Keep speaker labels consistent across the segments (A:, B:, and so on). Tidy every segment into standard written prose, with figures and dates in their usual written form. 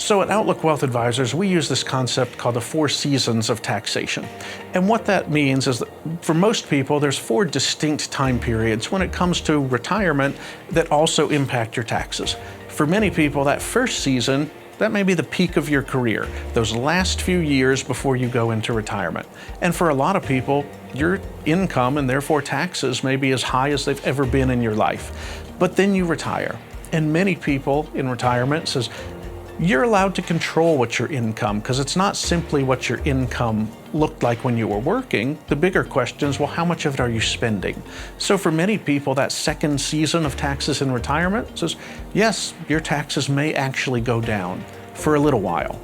A: So at Outlook Wealth Advisors, we use this concept called the 4 seasons of taxation. And what that means is that for most people, there's 4 distinct time periods when it comes to retirement that also impact your taxes. For many people, that first season, that may be the peak of your career, those last few years before you go into retirement. And for a lot of people, your income and therefore taxes may be as high as they've ever been in your life. But then you retire. And many people in retirement says, you're allowed to control what your income, because it's not simply what your income looked like when you were working. The bigger question is, well, how much of it are you spending? So for many people, that second season of taxes in retirement says, yes, your taxes may actually go down for a little while.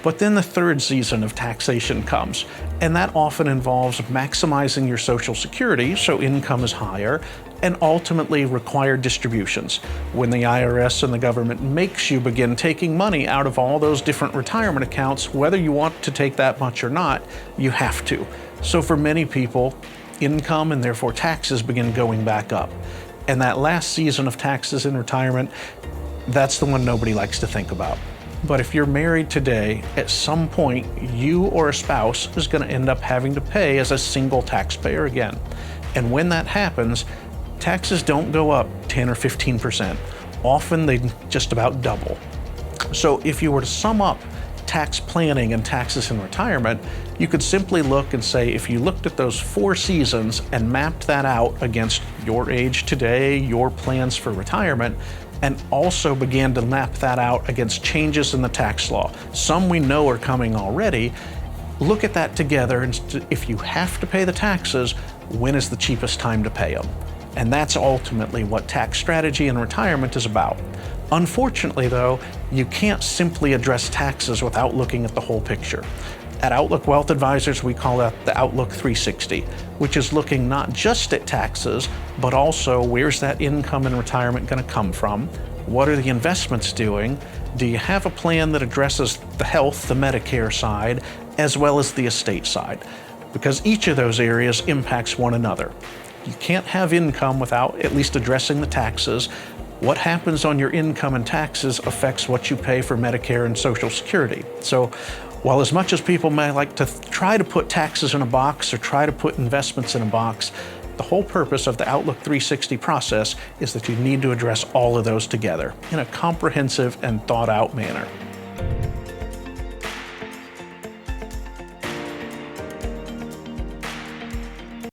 A: But then the third season of taxation comes, and that often involves maximizing your Social Security so income is higher, and ultimately required distributions. When the IRS and the government makes you begin taking money out of all those different retirement accounts, whether you want to take that much or not, you have to. So for many people, income and therefore taxes begin going back up. And that last season of taxes in retirement, that's the one nobody likes to think about. But if you're married today, at some point, you or a spouse is going to end up having to pay as a single taxpayer again. And when that happens, taxes don't go up 10 or 15%. Often they just about double. So if you were to sum up tax planning and taxes in retirement, you could simply look and say, if you looked at those 4 seasons and mapped that out against your age today, your plans for retirement, and also began to map that out against changes in the tax law, some we know are coming already, look at that together, and if you have to pay the taxes, when is the cheapest time to pay them? And that's ultimately what tax strategy in retirement is about. Unfortunately, though, you can't simply address taxes without looking at the whole picture. At Outlook Wealth Advisors, we call that the Outlook 360, which is looking not just at taxes, but also where's that income in retirement going to come from? What are the investments doing? Do you have a plan that addresses the health, the Medicare side, as well as the estate side? Because each of those areas impacts one another. You can't have income without at least addressing the taxes. What happens on your income and taxes affects what you pay for Medicare and Social Security. So while as much as people may like to try to put taxes in a box or try to put investments in a box, the whole purpose of the Outlook 360 process is that you need to address all of those together in a comprehensive and thought out manner.